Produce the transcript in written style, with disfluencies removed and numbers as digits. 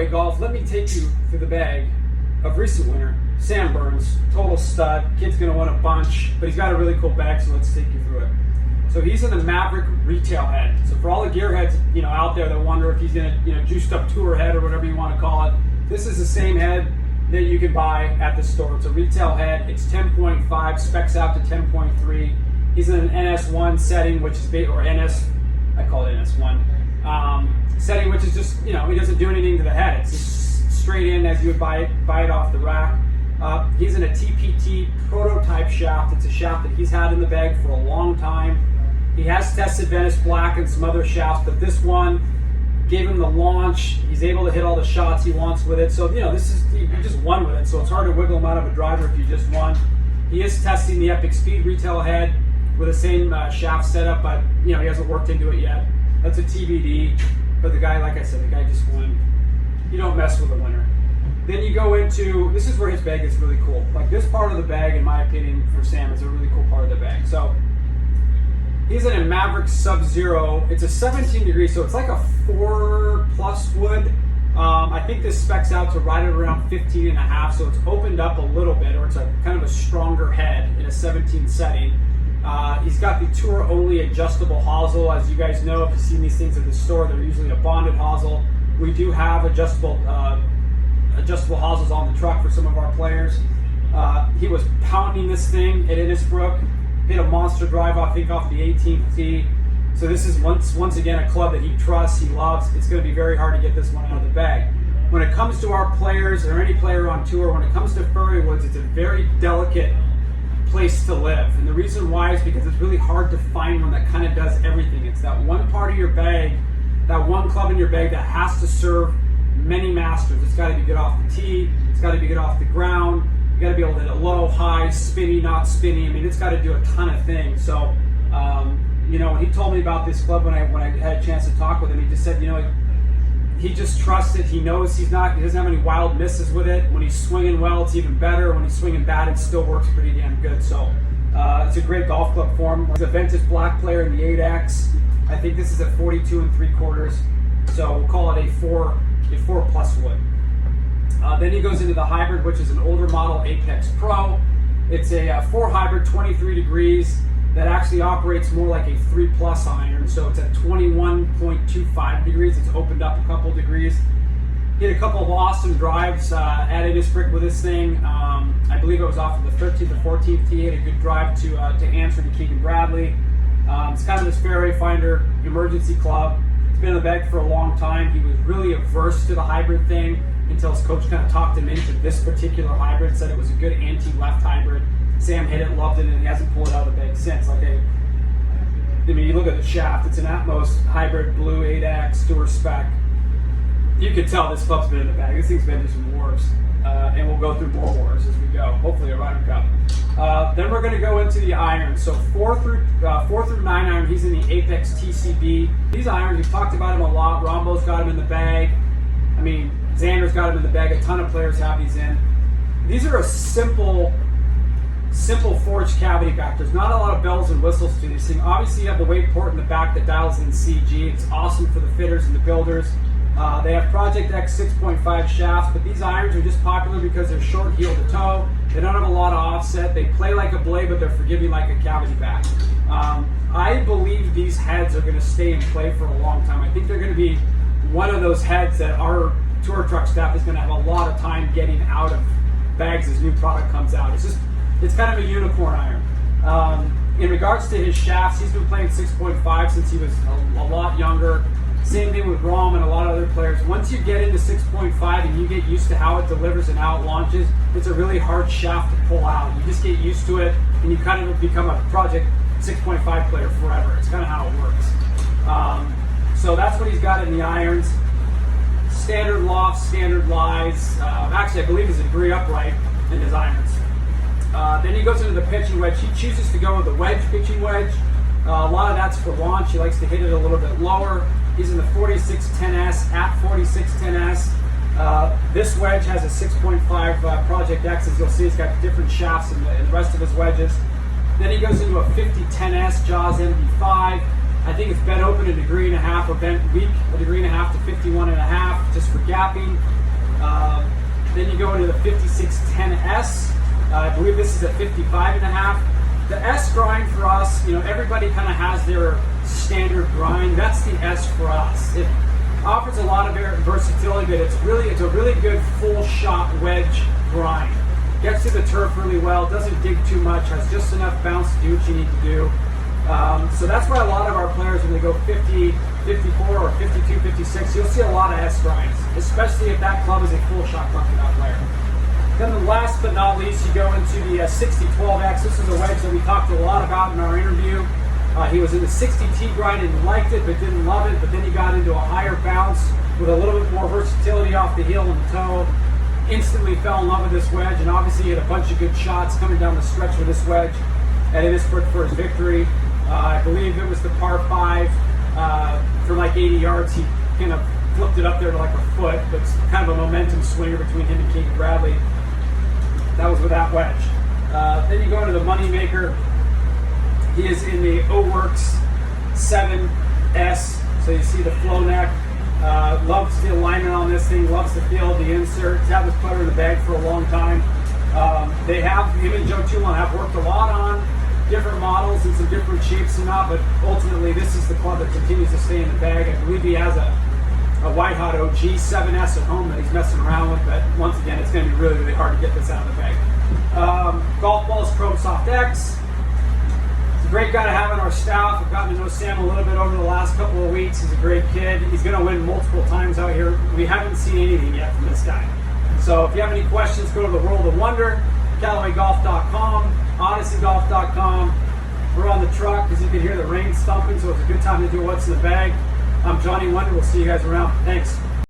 way, golf, let me take you through the bag of recent winner, Sam Burns, total stud. Kid's gonna win a bunch, but he's got a really cool bag, so let's take you through it. So he's in the Maverick retail head. So for all the gearheads, out there that wonder if he's gonna, juiced up tour head or whatever you want to call it, this is the same head that you can buy at the store. It's a retail head. It's 10.5, specs out to 10.3. He's in an NS1 setting, which is or NS. I call it NS1 setting, which is just he doesn't do anything to the head. It's just straight in as you would buy it off the rack. He's in a TPT prototype shaft. It's a shaft that he's had in the bag for a long time. He has tested Venice Black and some other shafts, but this one gave him the launch. He's able to hit all the shots he wants with it. So you just won with it. So it's hard to wiggle him out of a driver if you just won. He is testing the Epic Speed retail head with the same shaft setup, but he hasn't worked into it yet. That's a TBD. But the guy, like I said, the guy just won. You don't mess with a winner. Then you go into, this is where his bag is really cool. Like this part of the bag, in my opinion, for Sam, is a really cool part of the bag. So he's in a Maverick Sub-Zero. It's a 17 degree, so it's like a 4+ wood. I think this specs out to right at around 15.5, so it's opened up a little bit, or it's a kind of a stronger head in a 17 setting. He's got the tour-only adjustable hosel. As you guys know, if you've seen these things at the store, they're usually a bonded hosel. We do have adjustable hosels on the truck for some of our players. He was pounding this thing at Innisbrook, hit a monster drive, I think, off the 18th tee. So this is once again a club that he trusts, he loves. It's going to be very hard to get this one out of the bag. When it comes to our players, or any player on tour, when it comes to furry woods, it's a very delicate place to live. And the reason why is because it's really hard to find one that kind of does everything. It's that one part of your bag, that one club in your bag that has to serve many masters. It's got to be good off the tee, it's got to be good off the ground, you got to be able to hit it low, high, spinny, not spinny. I mean, it's got to do a ton of things. So when he told me about this club, when I had a chance to talk with him, he just said, he just trusts it. He knows he doesn't have any wild misses with it. When he's swinging well, it's even better. When he's swinging bad, it still works pretty damn good. So it's a great golf club for him. He's a vintage black player in the 8X. I think this is a 42 3/4. So we'll call it a 4+ wood. Then he goes into the hybrid, which is an older model Apex Pro. It's a 4 hybrid, 23 degrees. That actually operates more like a 3+ iron, so it's at 21.25 degrees. It's opened up a couple degrees. Hit a couple of awesome drives at Innisbrook with this thing. I believe it was off of the 13th or 14th tee. Hit a good drive to answer to Keegan Bradley. It's kind of this fairway finder emergency club. It's been in the bag for a long time. He was really averse to the hybrid thing until his coach kind of talked him into this particular hybrid, said it was a good anti-left hybrid. Sam hit it, loved it, and he hasn't pulled it out of the bag since. You look at the shaft, it's an Atmos hybrid blue 8X tour spec. You can tell this club's been in the bag. This thing's been through some wars, and we'll go through more wars as we go. Hopefully a Ryder Cup. Then we're going to go into the irons. So 4 through 9 iron. He's in the Apex TCB. These irons, we've talked about them a lot. Rombo's got them in the bag. I mean, Xander's got them in the bag. A ton of players have these in. These are a simple forged cavity back. There's not a lot of bells and whistles to this thing. Obviously, you have the weight port in the back that dials in CG. It's awesome for the fitters and the builders. They have Project X 6.5 shafts, but these irons are just popular because they're short heel to toe. They don't have a lot of offset. They play like a blade, but they're forgiving like a cavity back. I believe these heads are going to stay in play for a long time. I think they're going to be one of those heads that our tour truck staff is going to have a lot of time getting out of bags as new product comes out. It's kind of a unicorn iron. In regards to his shafts, he's been playing 6.5 since he was a lot younger. Same thing with Rom and a lot of other players. Once you get into 6.5 and you get used to how it delivers and how it launches, it's a really hard shaft to pull out. You just get used to it and you kind of become a Project 6.5 player forever. It's kind of how it works. So that's what he's got in the irons. Standard lofts, standard lies. Actually, I believe he's a degree upright in his irons. Then he goes into the pitching wedge. He chooses to go with the wedge pitching wedge. A lot of that's for launch. He likes to hit it a little bit lower. He's in the 4610S at 4610S. This wedge has a 6.5 Project X. As you'll see, it's got different shafts in the rest of his wedges. Then he goes into a 5010S Jaws MV5. I think it's bent open a degree and a half, or bent weak a degree and a half to 51 and a half, just for gapping. Then you go into the 5610S. I believe this is a 55 and a half. The S grind for us, everybody kind of has their standard grind. That's the S for us. It offers a lot of versatility, but it's a really good full shot wedge grind. Gets to the turf really well, doesn't dig too much, has just enough bounce to do what you need to do. So that's why a lot of our players, when they go 50, 54, or 52, 56, you'll see a lot of S grinds, especially if that club is a full shot bunker out player. Then last but not least, you go into the 60-12X. This is a wedge that we talked a lot about in our interview. He was in the 60T grind and liked it, but didn't love it. But then he got into a higher bounce with a little bit more versatility off the heel and the toe. Instantly fell in love with this wedge, and obviously he had a bunch of good shots coming down the stretch with this wedge. And it is for his victory. I believe it was the par 5 for like 80 yards. He kind of flipped it up there to like a foot, but it's kind of a momentum swinger between him and Katie Bradley. That was with that wedge. Then you go into the moneymaker. He is in the O-Works 7S. So you see the flow neck. Loves the alignment on this thing. Loves the feel of the insert. He's had this putter in the bag for a long time. Him and Joe Toulon have worked a lot on different models and some different shapes and not, but ultimately this is the club that continues to stay in the bag. I believe he has a White Hot OG 7S at home that he's messing around with, but once again, it's going to be really, really hard to get this out of the bag. Golf balls, Chrome Soft X. He's a great guy to have on our staff. I've gotten to know Sam a little bit over the last couple of weeks. He's a great kid. He's going to win multiple times out here. We haven't seen anything yet from this guy. So if you have any questions, go to the World of Wonder, CallawayGolf.com, OdysseyGolf.com. We're on the truck, as you can hear the rain stomping, so it's a good time to do what's in the bag. I'm Johnny Wonder. We'll see you guys around. Thanks.